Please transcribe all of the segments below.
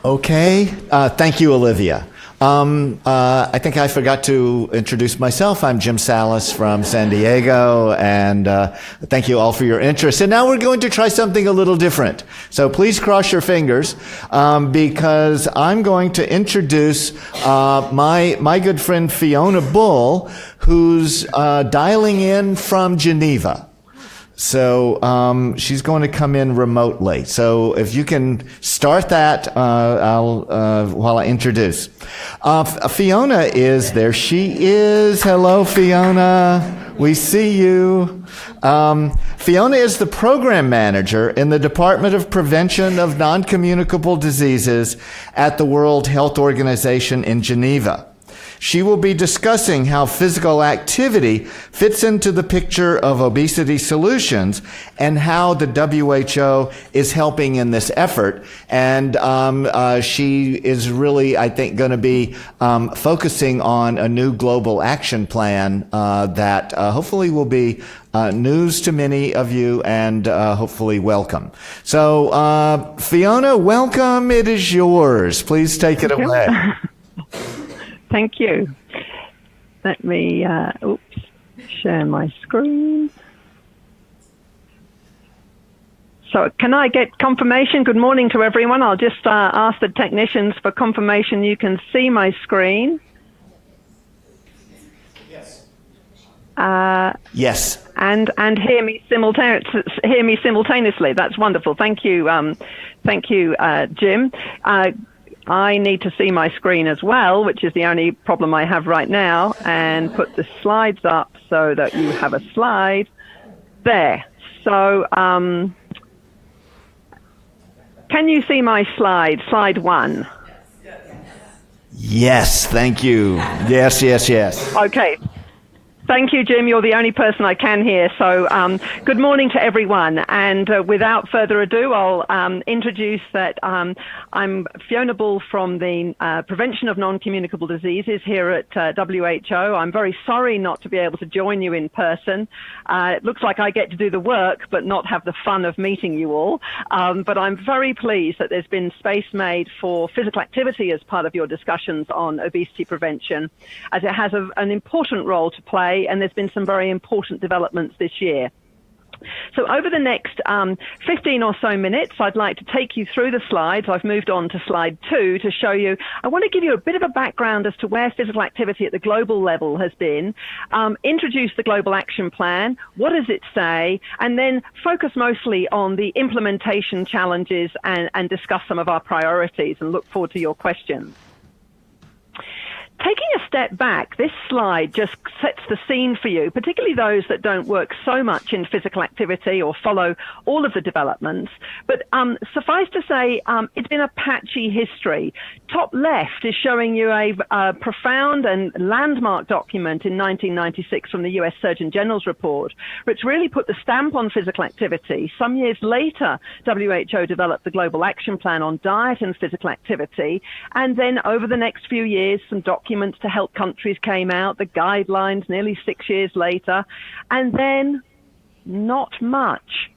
Okay. Thank you, Olivia. I think I forgot to introduce myself. I'm Jim Salas from San Diego, and thank you all for your interest. And now we're going to try something a little different. So please cross your fingers, because I'm going to introduce my good friend Fiona Bull, who's dialing in from Geneva. So she's going to come in remotely. So if you can start that while I introduce. Fiona is there. She is. Hello, Fiona. We see you. Fiona is the program manager in the Department of Prevention of Non-Communicable Diseases at the World Health Organization in Geneva. She will be discussing how physical activity fits into the picture of obesity solutions and how the WHO is helping in this effort. And she is really, I think, going to be focusing on a new global action plan that hopefully will be news to many of you and hopefully welcome. So, Fiona, welcome. It is yours. Please take it away. Thank you. Let me, share my screen. So can I get confirmation? Good morning to everyone. I'll just ask the technicians for confirmation you can see my screen. Yes. Yes. And hear me simultaneously. That's wonderful. Thank you, Jim. I need to see my screen as well, which is the only problem I have right now, and put the slides up so that you have a slide there. So can you see my slide 1? Yes, thank you. Yes. Okay. Thank you, Jim. You're the only person I can hear. So good morning to everyone. And without further ado, I'll introduce that I'm Fiona Bull from the Prevention of Non-Communicable Diseases here at WHO. I'm very sorry not to be able to join you in person. It looks like I get to do the work, but not have the fun of meeting you all. But I'm very pleased that there's been space made for physical activity as part of your discussions on obesity prevention, as it has an important role to play. And there's been some very important developments this year. So over the next 15 or so minutes, I'd like to take you through the slides. I've moved on to slide 2 to show you. I want to give you a bit of a background as to where physical activity at the global level has been, introduce the Global Action Plan, what does it say, and then focus mostly on the implementation challenges and discuss some of our priorities and look forward to your questions. Taking a step back, this slide just sets the scene for you, particularly those that don't work so much in physical activity or follow all of the developments. But suffice to say, it's been a patchy history. Top left is showing you a profound and landmark document in 1996 from the US Surgeon General's report, which really put the stamp on physical activity. Some years later, WHO developed the Global Action Plan on diet and physical activity. And then over the next few years, some documents to help countries came out, the guidelines nearly 6 years later, and then not much.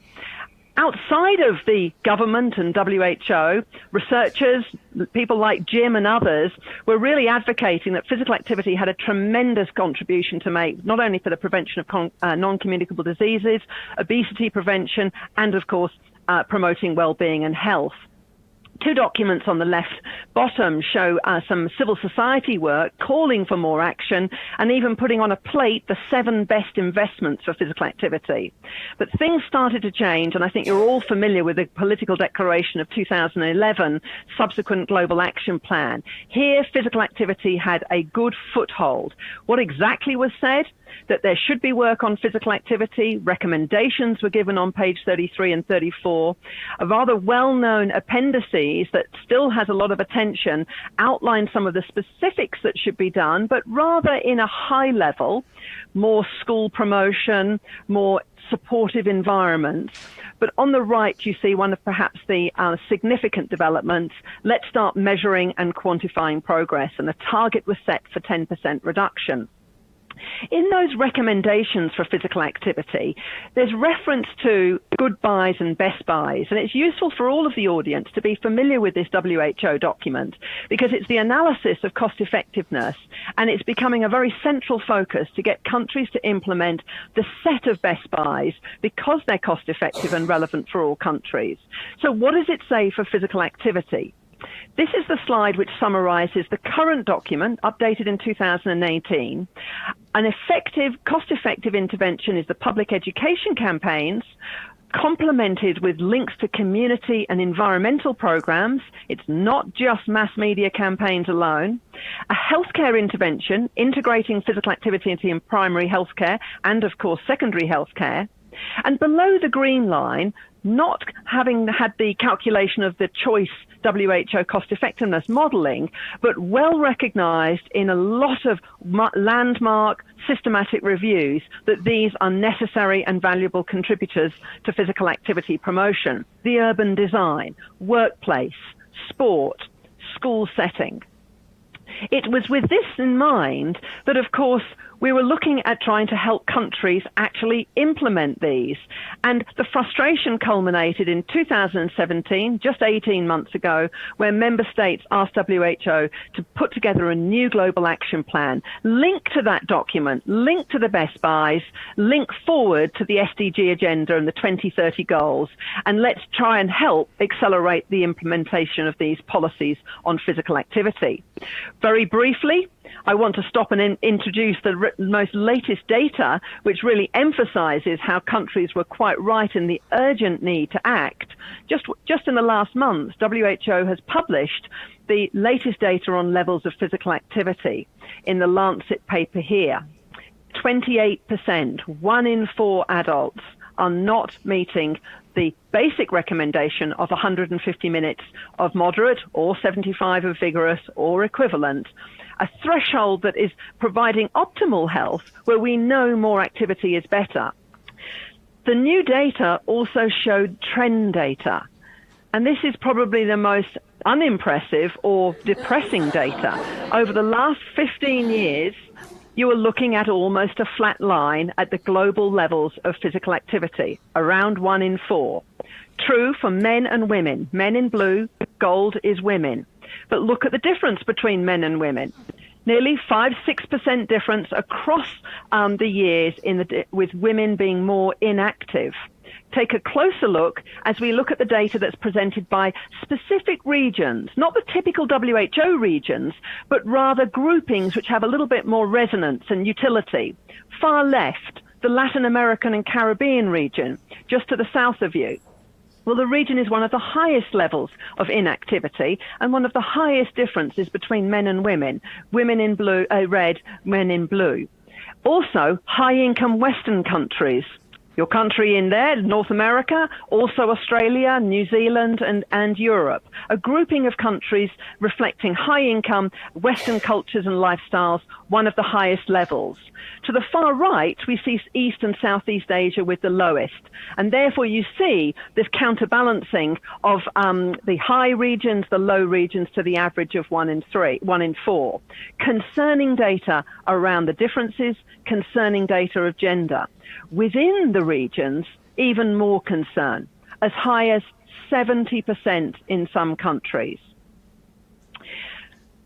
Outside of the government and WHO, researchers, people like Jim and others, were really advocating that physical activity had a tremendous contribution to make, not only for the prevention of non-communicable diseases, obesity prevention, and of course, promoting well-being and health. Two documents on the left bottom show some civil society work calling for more action and even putting on a plate the 7 best investments for physical activity. But things started to change, and I think you're all familiar with the political declaration of 2011, subsequent Global Action Plan. Here, physical activity had a good foothold. What exactly was said? That there should be work on physical activity. Recommendations were given on page 33 and 34. A rather well-known appendices that still has a lot of attention outline some of the specifics that should be done, but rather in a high level, more school promotion, more supportive environments. But on the right, you see one of perhaps the significant developments. Let's start measuring and quantifying progress. And the target was set for 10% reduction. In those recommendations for physical activity, there's reference to good buys and best buys, and it's useful for all of the audience to be familiar with this WHO document because it's the analysis of cost effectiveness, and it's becoming a very central focus to get countries to implement the set of best buys because they're cost effective and relevant for all countries. So what does it say for physical activity? This is the slide which summarizes the current document, updated in 2018. An effective, cost-effective intervention is the public education campaigns, complemented with links to community and environmental programs. It's not just mass media campaigns alone. A healthcare intervention, integrating physical activity into primary healthcare and, of course, secondary healthcare. And below the green line, not having had the calculation of the choice WHO cost effectiveness modeling, but well recognized in a lot of landmark systematic reviews that these are necessary and valuable contributors to physical activity promotion. The urban design, workplace, sport, school setting. It was with this in mind that, of course, we were looking at trying to help countries actually implement these. And the frustration culminated in 2017, just 18 months ago, where member states asked WHO to put together a new global action plan, link to that document, link to the best buys, link forward to the SDG agenda and the 2030 goals, and let's try and help accelerate the implementation of these policies on physical activity. Very briefly, I want to stop and introduce the most latest data, which really emphasizes how countries were quite right in the urgent need to act. Just in the last month, WHO has published the latest data on levels of physical activity in the Lancet paper here. 28%, 1 in 4 adults, are not meeting the basic recommendation of 150 minutes of moderate or 75 of vigorous or equivalent, a threshold that is providing optimal health where we know more activity is better. The new data also showed trend data, and this is probably the most unimpressive or depressing data. Over the last 15 years, you are looking at almost a flat line at the global levels of physical activity, around 1 in 4. True for men and women. Men in blue, gold is women. But look at the difference between men and women. Nearly 5-6% difference across the years with women being more inactive. Take a closer look as we look at the data that's presented by specific regions, not the typical WHO regions, but rather groupings which have a little bit more resonance and utility. Far left, the Latin American and Caribbean region, just to the south of you. Well, the region is one of the highest levels of inactivity and one of the highest differences between men and women. Women in blue, red, men in blue. Also, high-income Western countries. Your country in there, North America, also Australia, New Zealand, and Europe. A grouping of countries reflecting high-income Western cultures and lifestyles, one of the highest levels. To the far right, we see East and Southeast Asia with the lowest. And therefore, you see this counterbalancing of the high regions, the low regions, to the average of 1 in 4. Concerning data around the differences, concerning data of gender. Within the regions, even more concern, as high as 70% in some countries.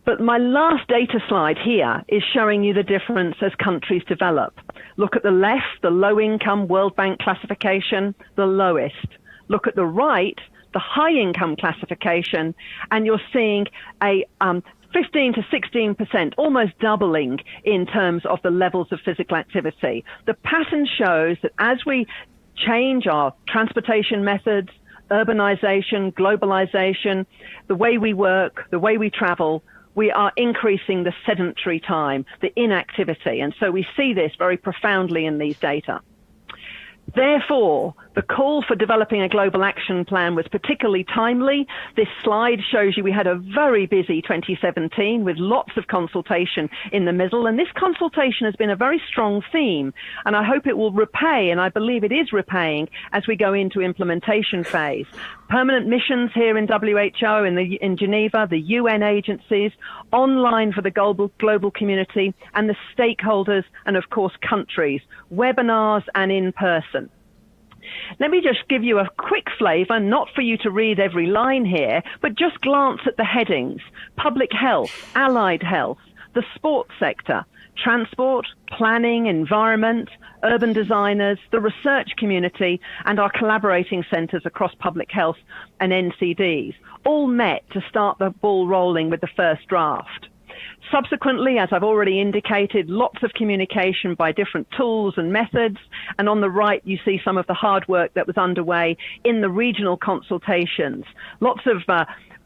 But my last data slide here is showing you the difference as countries develop. Look at the left, the low-income World Bank classification, the lowest. Look at the right, the high-income classification, and you're seeing a 15 to 16%, almost doubling in terms of the levels of physical activity. The pattern shows that as we change our transportation methods, urbanization, globalization, the way we work, the way we travel, we are increasing the sedentary time, the inactivity. And so we see this very profoundly in these data. Therefore, the call for developing a global action plan was particularly timely. This slide shows you we had a very busy 2017 with lots of consultation in the middle, and this consultation has been a very strong theme, and I hope it will repay, and I believe it is repaying as we go into implementation phase. Permanent missions here in WHO, in Geneva, the UN agencies, online for the global community and the stakeholders, and of course countries, webinars and in person. Let me just give you a quick flavour, not for you to read every line here, but just glance at the headings: public health, allied health, the sports sector, transport, planning, environment, urban designers, the research community, and our collaborating centres across public health and NCDs, all met to start the ball rolling with the first draft. Subsequently, as I've already indicated, lots of communication by different tools and methods. And on the right, you see some of the hard work that was underway in the regional consultations. Lots of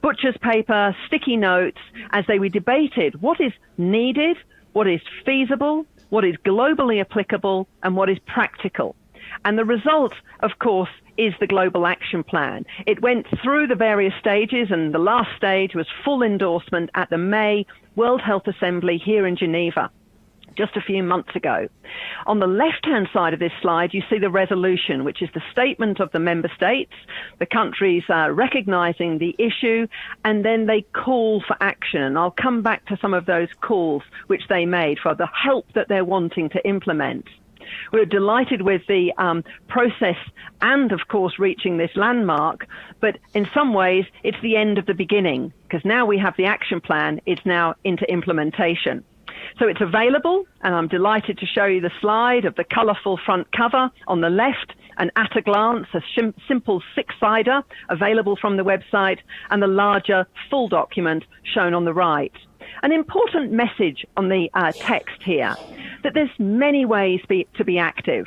butcher's paper, sticky notes, as they were debated what is needed, what is feasible, what is globally applicable, and what is practical. And the result, of course, is the Global Action Plan. It went through the various stages, and the last stage was full endorsement at the May World Health Assembly here in Geneva just a few months ago. On the left-hand side of this slide, you see the resolution, which is the statement of the member states, the countries recognizing the issue, and then they call for action. And I'll come back to some of those calls which they made for the help that they're wanting to implement. We're delighted with the process and, of course, reaching this landmark, but in some ways it's the end of the beginning, because now we have the action plan, it's now into implementation. So it's available, and I'm delighted to show you the slide of the colourful front cover on the left, and at a glance, a simple six-sider available from the website, and the larger full document shown on the right. An important message on the text here, that there's many ways to be active.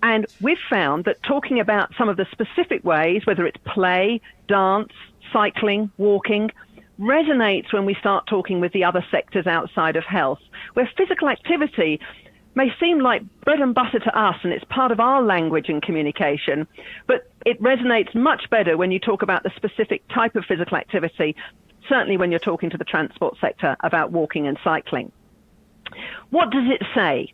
And we've found that talking about some of the specific ways, whether it's play, dance, cycling, walking, resonates when we start talking with the other sectors outside of health, where physical activity may seem like bread and butter to us, and it's part of our language and communication, but it resonates much better when you talk about the specific type of physical activity, certainly when you're talking to the transport sector about walking and cycling. What does it say?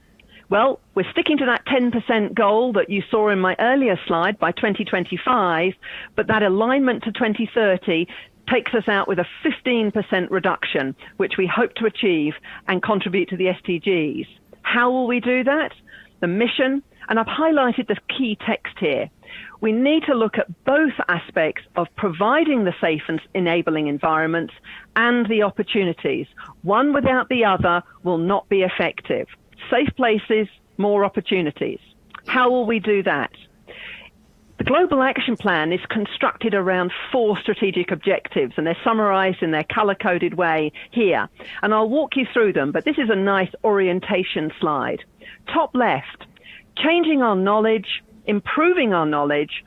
Well, we're sticking to that 10% goal that you saw in my earlier slide by 2025, but that alignment to 2030 takes us out with a 15% reduction, which we hope to achieve and contribute to the SDGs. How will we do that? The mission, and I've highlighted the key text here. We need to look at both aspects of providing the safe and enabling environments and the opportunities. One without the other will not be effective. Safe places, more opportunities. How will we do that? The Global Action Plan is constructed around 4 strategic objectives, and they're summarized in their color-coded way here. And I'll walk you through them, but this is a nice orientation slide. Top left, changing our knowledge, improving our knowledge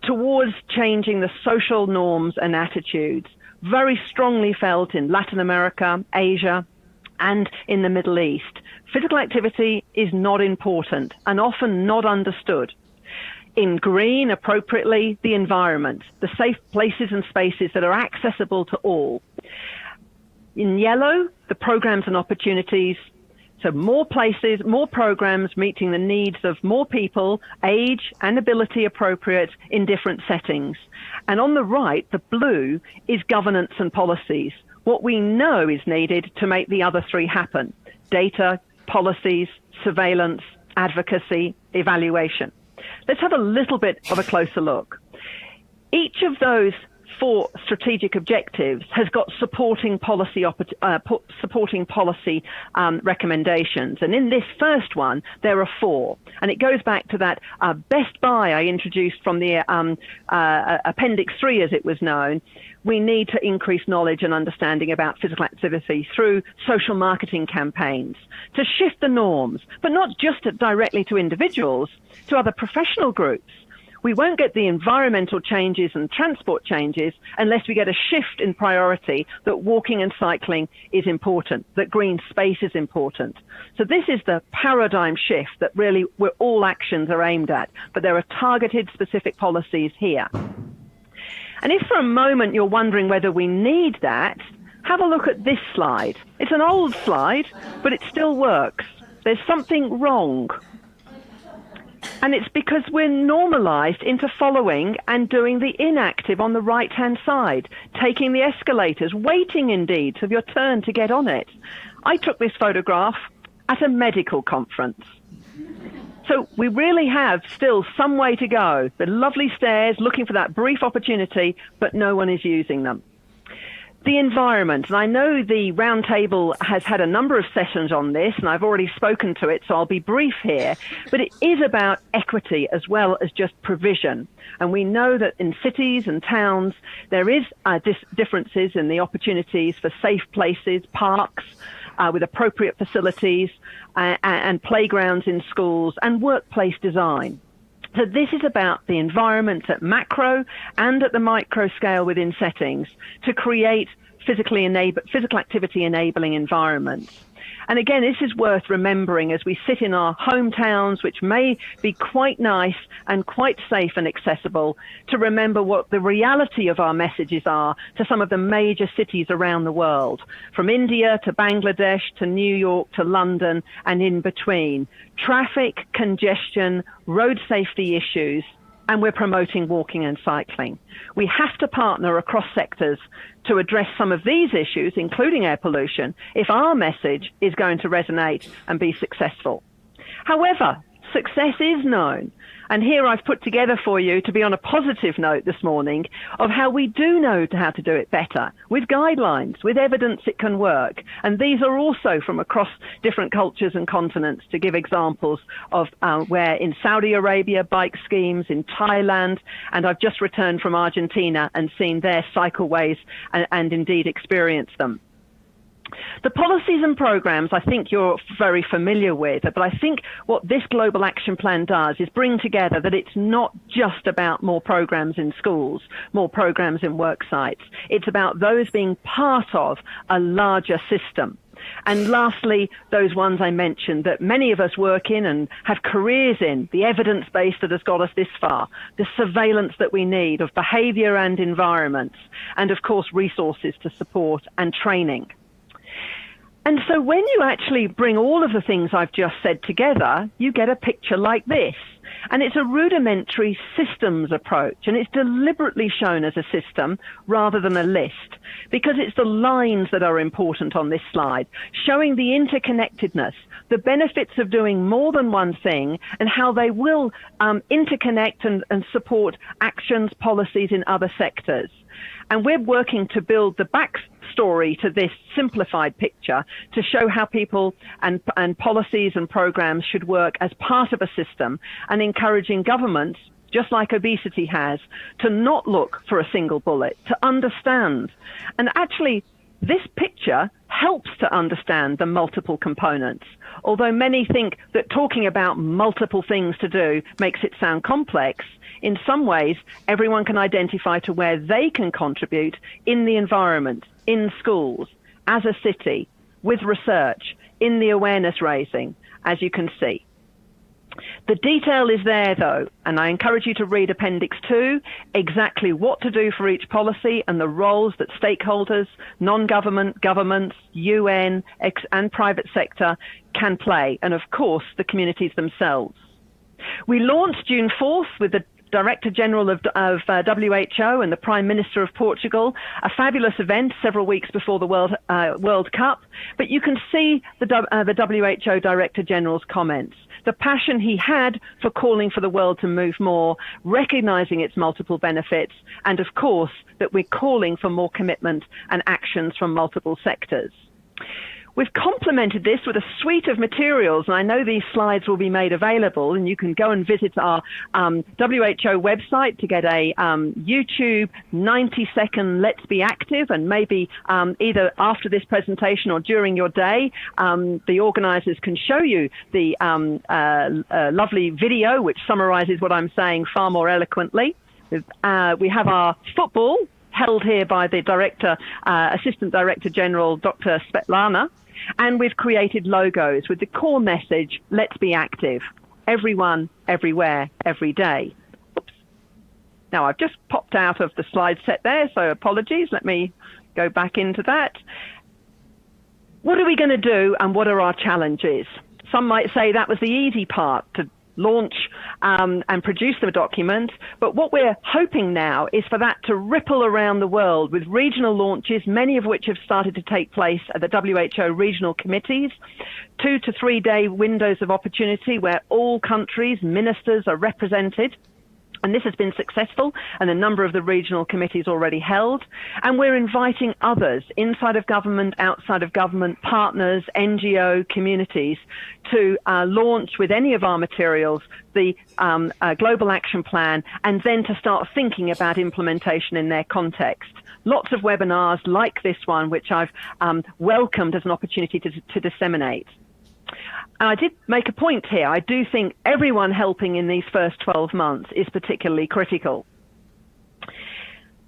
towards changing the social norms and attitudes, very strongly felt in Latin America, Asia, and in the Middle East. Physical activity is not important and often not understood. In green, appropriately, the environment, the safe places and spaces that are accessible to all. In yellow, the programs and opportunities. So more places, more programs meeting the needs of more people, age and ability appropriate in different settings. And on the right, the blue is governance and policies. What we know is needed to make the other 3 happen: data, policies, surveillance, advocacy, evaluation. Let's have a little bit of a closer look. Each of those 4 strategic objectives has got supporting policy recommendations. And in this first one, there are 4. And it goes back to that best buy I introduced from the Appendix 3, as it was known. We need to increase knowledge and understanding about physical activity through social marketing campaigns to shift the norms, but not just directly to individuals, to other professional groups. we won't get the environmental changes and transport changes unless we get a shift in priority that walking and cycling is important, that green space is important. So this is the paradigm shift that really where all actions are aimed at, but there are targeted specific policies here. And if for a moment you're wondering whether we need that, have a look at this slide. It's an old slide, but it still works. There's something wrong. And it's because we're normalized into following and doing the inactive on the right-hand side, taking the escalators, waiting indeed for your turn to get on it. I took this photograph at a medical conference. So we really have still some way to go. The lovely stairs, looking for that brief opportunity, but no one is using them. The environment, and I know the roundtable has had a number of sessions on this, and I've already spoken to it, so I'll be brief here, but it is about equity as well as just provision. And we know that in cities and towns, there is differences in the opportunities for safe places, parks, with appropriate facilities, and playgrounds in schools, and workplace design. So this is about the environment at macro and at the micro scale within settings to create physical activity enabling environments. And again, this is worth remembering as we sit in our hometowns, which may be quite nice and quite safe and accessible, to remember what the reality of our messages are to some of the major cities around the world, from India to Bangladesh to New York to London and in between. Traffic, congestion, road safety issues, and we're promoting walking and cycling. We have to partner across sectors to address some of these issues, including air pollution, if our message is going to resonate and be successful. However, success is known. And here I've put together for you, to be on a positive note this morning, of how we do know how to do it better, with guidelines, with evidence it can work. And these are also from across different cultures and continents, to give examples of where in Saudi Arabia, bike schemes, in Thailand, and I've just returned from Argentina and seen their cycleways and indeed experienced them. The policies and programs I think you're very familiar with, but I think what this Global Action Plan does is bring together that it's not just about more programs in schools, more programs in work sites. It's about those being part of a larger system. And lastly, those ones I mentioned that many of us work in and have careers in, the evidence base that has got us this far, the surveillance that we need of behaviour and environments, and of course resources to support and training. And so when you actually bring all of the things I've just said together, you get a picture like this. And it's a rudimentary systems approach, and it's deliberately shown as a system rather than a list, because it's the lines that are important on this slide, showing the interconnectedness, the benefits of doing more than one thing, and how they will interconnect and support actions, policies in other sectors. And we're working to build the backstory to this simplified picture to show how people and policies and programs should work as part of a system, and encouraging governments, just like obesity has, to not look for a single bullet, to understand. And actually, this picture helps to understand the multiple components. Although many think that talking about multiple things to do makes it sound complex, in some ways, everyone can identify to where they can contribute in the environment, in schools, as a city, with research, in the awareness raising, as you can see. The detail is there, though, and I encourage you to read Appendix 2, exactly what to do for each policy and the roles that stakeholders, non-government, governments, UN, and private sector can play, and of course, the communities themselves. We launched June 4th with the Director General of WHO and the Prime Minister of Portugal, a fabulous event several weeks before the World Cup. But you can see the WHO Director General's comments, the passion he had for calling for the world to move more, recognizing its multiple benefits, and of course that we're calling for more commitment and actions from multiple sectors. We've complemented this with a suite of materials, and I know these slides will be made available, and you can go and visit our WHO website to get a YouTube 90-second Let's Be Active, and maybe either after this presentation or during your day, the organisers can show you the lovely video which summarises what I'm saying far more eloquently. We have our football held here by the director, Assistant Director General, Dr. Svetlana. And we've created logos with the core message, let's be active. Everyone, everywhere, every day. Oops. Now, I've just popped out of the slide set there, so apologies. Let me go back into that. What are we going to do, and what are our challenges? Some might say that was the easy part, to launch and produce the document, but what we're hoping now is for that to ripple around the world with regional launches, many of which have started to take place at the WHO regional committees, 2 to 3 day windows of opportunity where all countries, ministers are represented. And this has been successful, and a number of the regional committees already held. And we're inviting others, inside of government, outside of government, partners, NGO, communities, to launch with any of our materials the Global Action Plan, and then to start thinking about implementation in their context. Lots of webinars like this one, which I've welcomed as an opportunity to disseminate. And I did make a point here. I do think everyone helping in these first 12 months is particularly critical.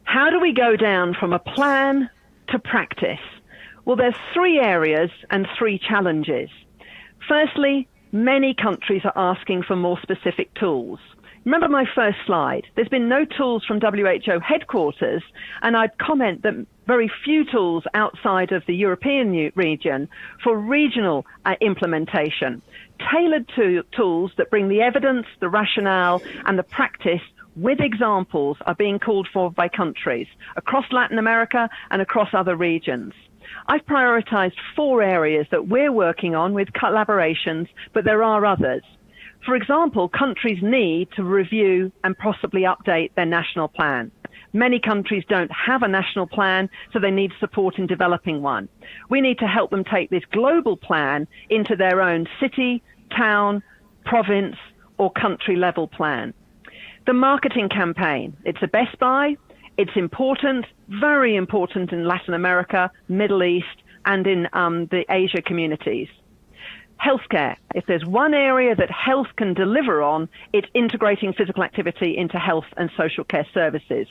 How do we go down from a plan to practice? Well, there's 3 areas and 3 challenges. Firstly, many countries are asking for more specific tools. Remember my first slide. There's been no tools from WHO headquarters, and I'd comment that very few tools outside of the European region for regional implementation. Tailored tools that bring the evidence, the rationale, and the practice with examples are being called for by countries across Latin America and across other regions. I've prioritized 4 areas that we're working on with collaborations, but there are others. For example, countries need to review and possibly update their national plan. Many countries don't have a national plan, so they need support in developing one. We need to help them take this global plan into their own city, town, province, or country level plan. The marketing campaign, it's a Best Buy. It's important, very important in Latin America, Middle East, and in the Asia communities. Healthcare. If there's one area that health can deliver on, it's integrating physical activity into health and social care services.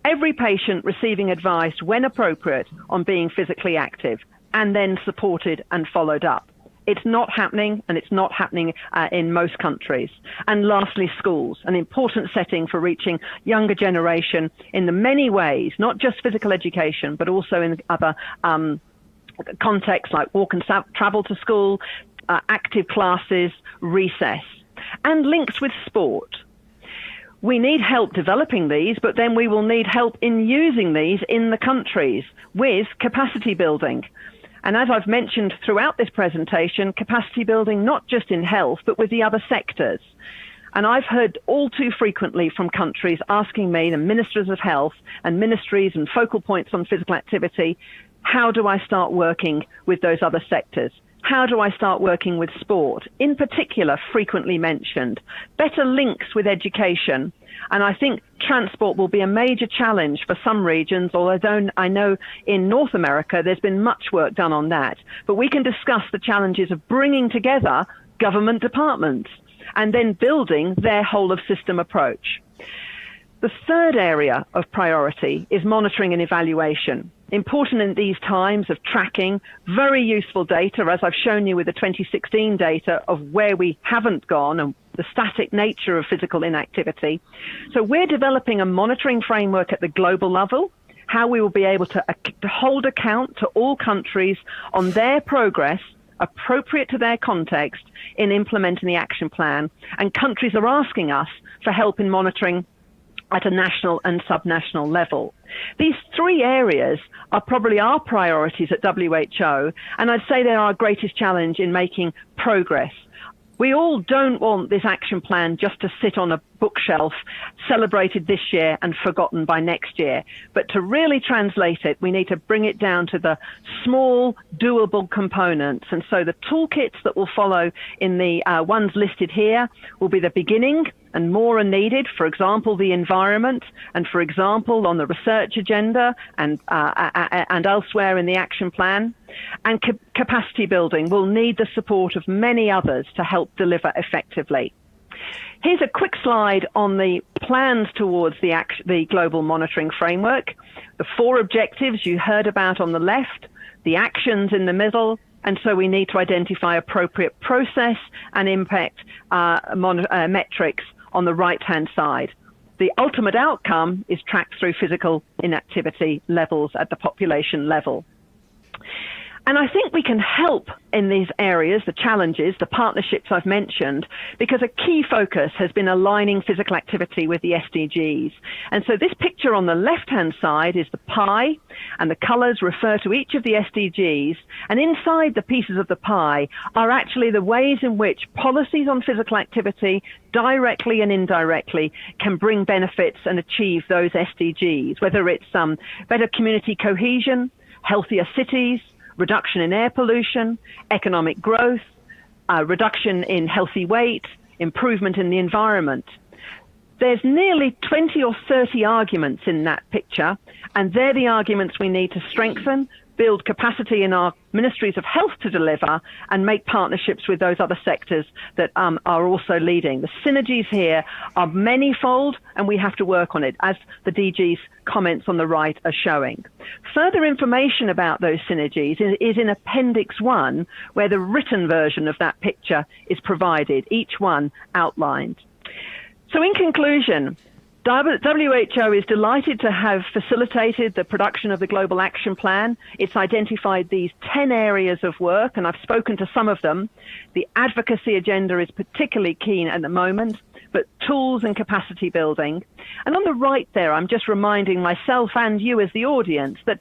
Every patient receiving advice when appropriate on being physically active, and then supported and followed up. It's not happening, and it's not happening in most countries. And lastly, schools, an important setting for reaching younger generation in the many ways, not just physical education, but also in other contexts like walk and travel to school, active classes, recess, and links with sport. We need help developing these, but then we will need help in using these in the countries with capacity building. And as I've mentioned throughout this presentation, capacity building not just in health, but with the other sectors. And I've heard all too frequently from countries asking me, the ministers of health and ministries and focal points on physical activity, how do I start working with those other sectors? How do I start working with sport? In particular, frequently mentioned, better links with education. And I think transport will be a major challenge for some regions, although I know in North America there's been much work done on that. But we can discuss the challenges of bringing together government departments and then building their whole of system approach. The third area of priority is monitoring and evaluation. Important in these times of tracking, very useful data, as I've shown you with the 2016 data of where we haven't gone and the static nature of physical inactivity. So we're developing a monitoring framework at the global level, how we will be able to hold account to all countries on their progress appropriate to their context in implementing the action plan. And countries are asking us for help in monitoring at a national and subnational level. These 3 areas are probably our priorities at WHO, and I'd say they're our greatest challenge in making progress. We all don't want this action plan just to sit on a bookshelf, celebrated this year and forgotten by next year. But to really translate it, we need to bring it down to the small, doable components. And so the toolkits that will follow in the ones listed here will be the beginning, and more are needed. For example, the environment, and for example, on the research agenda and elsewhere in the action plan. And capacity building will need the support of many others to help deliver effectively. Here's a quick slide on the plans towards the global monitoring framework. The 4 objectives you heard about on the left, the actions in the middle, and so we need to identify appropriate process and impact metrics on the right-hand side. The ultimate outcome is tracked through physical inactivity levels at the population level. And I think we can help in these areas, the challenges, the partnerships I've mentioned, because a key focus has been aligning physical activity with the SDGs. And so this picture on the left-hand side is the pie, and the colors refer to each of the SDGs. And inside the pieces of the pie are actually the ways in which policies on physical activity, directly and indirectly, can bring benefits and achieve those SDGs, whether it's better community cohesion, healthier cities, reduction in air pollution, economic growth, reduction in healthy weight, improvement in the environment. There's nearly 20 or 30 arguments in that picture, and they're the arguments we need to strengthen, build capacity in our ministries of health to deliver, and make partnerships with those other sectors that are also leading. The synergies here are manifold, and we have to work on it, as the DG's comments on the right are showing. Further information about those synergies is in Appendix 1, where the written version of that picture is provided, each one outlined. So in conclusion, WHO is delighted to have facilitated the production of the Global Action Plan. It's identified these 10 areas of work, and I've spoken to some of them. The advocacy agenda is particularly keen at the moment, but tools and capacity building. And on the right there, I'm just reminding myself and you as the audience that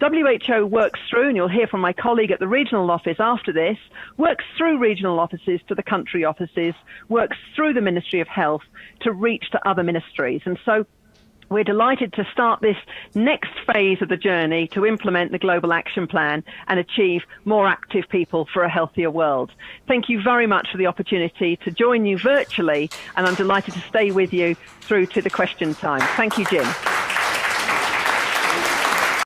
WHO works through, and you'll hear from my colleague at the regional office after this, works through regional offices to the country offices, works through the Ministry of Health to reach to other ministries. And so we're delighted to start this next phase of the journey to implement the Global Action Plan and achieve more active people for a healthier world. Thank you very much for the opportunity to join you virtually, and I'm delighted to stay with you through to the question time. Thank you, Jim.